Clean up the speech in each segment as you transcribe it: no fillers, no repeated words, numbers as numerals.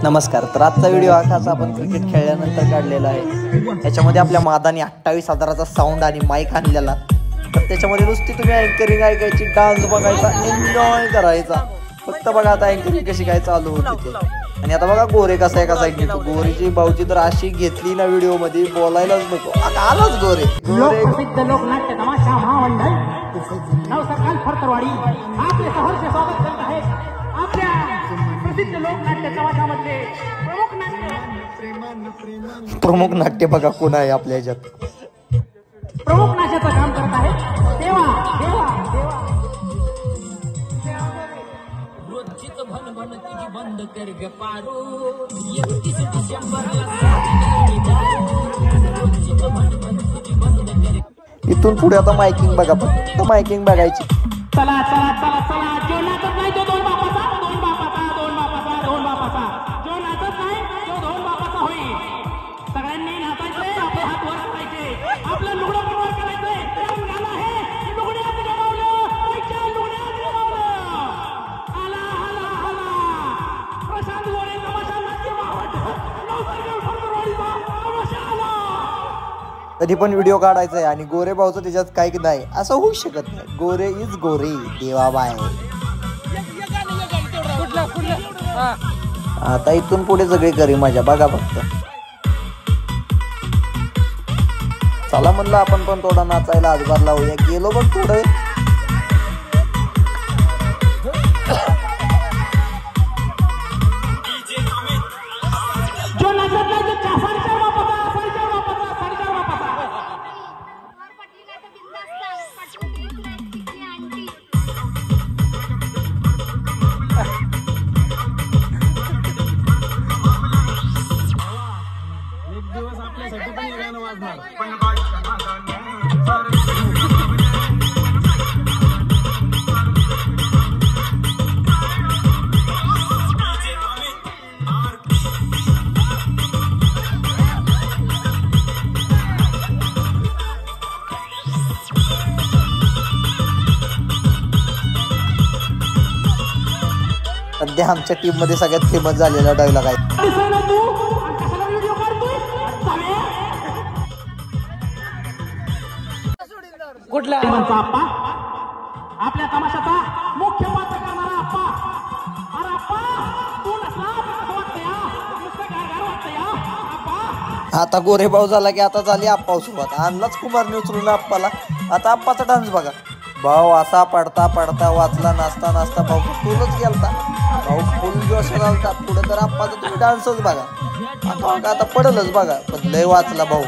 नमस्कार. तर आजचा व्हिडिओ हा खास आपण क्रिकेट खेळल्यानंतर काढलेला आहे. त्याच्यामध्ये आपल्या मादानी 28,000चा साऊंड आणि माईक आणलेला. तर त्याच्यामध्ये नुसती तुम्ही अँकरिंग ऐकायची, डान्स बघायचा, एन्जॉय करायचा. फक्त बघा आता अँकरिंग कशी काय चालू होती ते. आणि आता बघा गोरे कसा एका साईड घेतो. गोरीची भाऊची तर अशी घेतली ना व्हिडिओ मध्ये, बोलायलाच नको. आलाच गोरे. प्रसिद्ध लोकनाट्य तमाशा महामंडळ नवसकाल फरतरवाडी आपले सहर्ष स्वागत करत आहेत. आपल्या प्रसिद्ध लोकनाट्य तमाशामधले प्रमुख नाट्य बघा कोण आहे आपल्या ह्याच्यात. प्रमुख नाट्याचं काम करत आहेत देवा देवा देवा. बंद कर ग पारो 31 डिसेंबरला इथून पुढे आता मायकिंग बघा, फक्त मायकिंग बघायची. चला चला चला चला. जो नाचत नाही तो दोन बापाचा, दोन बापाचा, दोन बापाचा, दोन बापाचा. जो नाचत नाही तो दोन बापाचा होईल. सगळ्यांनी नाचायचंय, आपले हात वर करायचे, आपलं लुगडं पण वर करायचंय. गाणं आहे लुगड्यात गमावलं, पैच्या लुगड्यात गमावलं. आला आला आला प्रशांत गोरे तमाशा नाट्य महामंडळ नवसरगाव फरतरवाडीचा तमाशा आला. कधी पण व्हिडिओ काढायचा आहे आणि गोरे भाऊचं त्याच्यात काही नाही असं होऊ शकत नाही. गोरे इज गोरे देवाबाई. आता इथून पुढे सगळे घरी मजा बघा फक्त. चला म्हणलं आपण पण थोडा नाचायला हातभार लावूया. गेलो बघ थोडं. सध्या आमच्या टीम मध्ये सगळ्यात फेमस झालेला डायलॉग आहे. कुठला आप्पा आपल्या तमाशाचा मुख्य पात्र करणारा आप्पा. अरे आप्पा तू नसला कसं वाटतंय, नुसतं गार वाटतंय आप्पा. आता गोरे भाऊ झाला की आता झाली आप्पा सुरुवात. आणलाच कुमारने उचलून आप्पाला. आता आप्पाचा डान्स बघा. भाऊ असा पडता पडता वाचला, नाचता नाचता भाऊ फुलच गेलता. भाऊ फुल जोश घालता पुढे. तर आप्पाचा तुम्ही डान्सच बघा. आता आता पडलच बघा, पण लय वाचला भाऊ.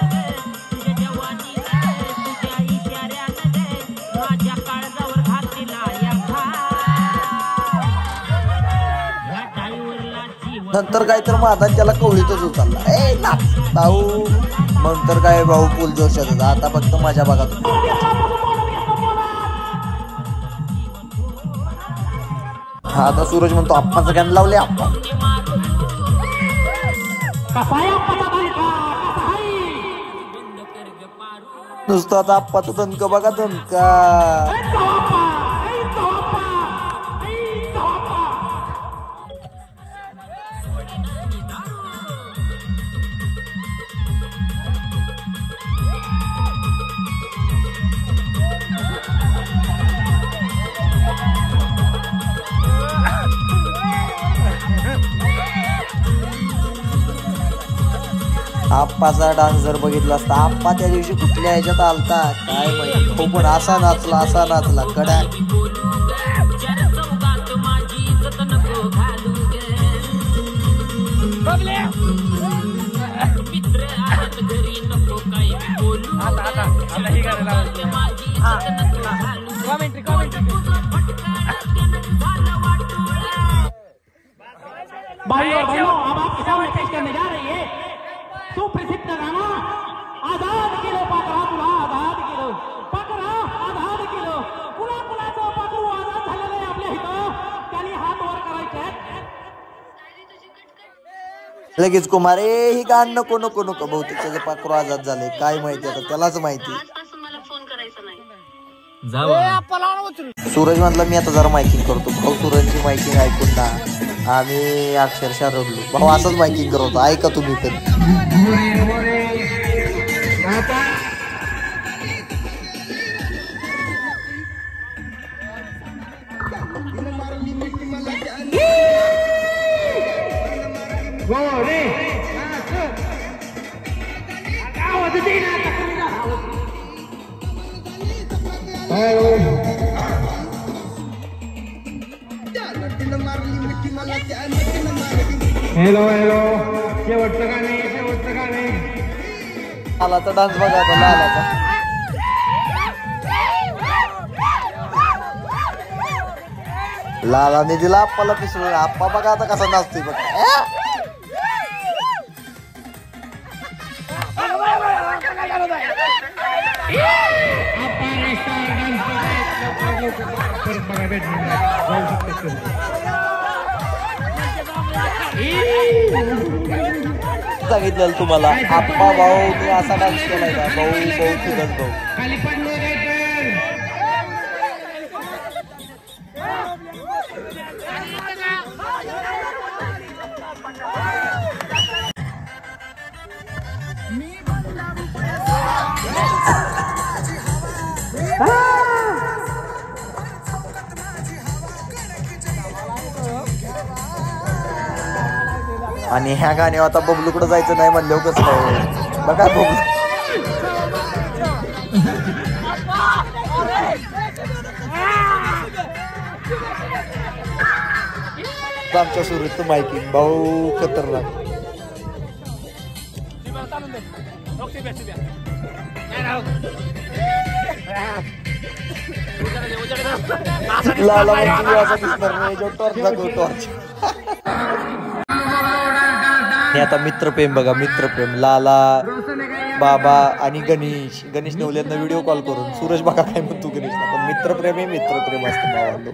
नंतर काय तर माझा त्याला कवळीतच उचलला. ए नाच भाऊ. नंतर काय भाऊ फुल जोशात. आता फक्त माझ्या बघा. हा आता सूरज म्हणतो आप्पाचं गाणं लावले. आप्पा नुसतं आता आप्पाचं दणक बघा, दणका. आप्पाचा डान्स जर बघितला असता, आप्पा त्या दिवशी कुठल्या ह्याच्यात आलता काय माहिती. हो पण असा नाचला कडा. भाइयों भाइयों अब आपके सामने पेश करने जा रही है सुप्रसिद्ध गाना आजाद किलो पाकरा तुला आजाद किलो पाकरा आजाद किलो. कुणा कुणाचं पाकरू आजाद झालेलं आहे आपल्या इथं, त्यांनी हात वर करायचे. लगेच कुमार ही गाण नको नको नको. बहुतेक त्याचं पाखरू आजाद झाले काय माहिती, आता त्यालाच माहिती. सूरज म्हटलं मी आता जरा मायकिंग करतो. भाऊ सूरजची मायकिंग ऐकून ना आम्ही अक्षरशः रडलो. भाऊ असंच मायकिंग करत होता, ऐका तुम्ही पण. हॅलो हॅलो, शेवटचं गाणे, शेवटचं गाणे. लालाचा डान्स बघा आता, लालाचा. लालाने दिला आप्पाला पिसळून. आप्पा बघा आता कसा नाचतोय बघ. सांगितलं तुम्हाला आप्पा भाऊ मी असा डान्स केलाय का. भाऊ भाऊ फिरत भाऊ. आणि ह्या गाण्यावर आता बबलूकडे जायचं नाही म्हणलं कसं काय. बघा बबलू आमच्या सुरत माहिती भाऊ खतरनाक. लाला असा दिसणार नाही जो टॉर्च दाखव टॉर्च. आता मित्रप्रेम बघा, मित्रप्रेम लाला बाबा आणि गणेश. गणेश नवल्यांना व्हिडिओ कॉल करून सूरज बघा काय म्हणतो गणेशला. पण मित्रप्रेम आहे, मित्रप्रेम असतं भावांनो.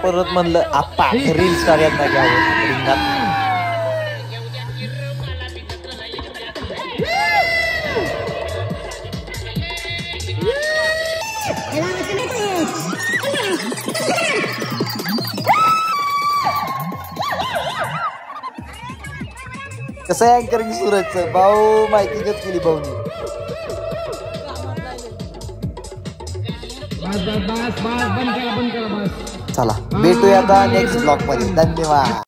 परत म्हणलं आप्पा रील स्टार यांना घ्यावं रिंगात. कसं आहे अँकरिंग सूरजचं. भाऊ माहितीच केली भाऊनी. चला भेटूया आता नेक्स्ट ब्लॉग मध्ये. धन्यवाद.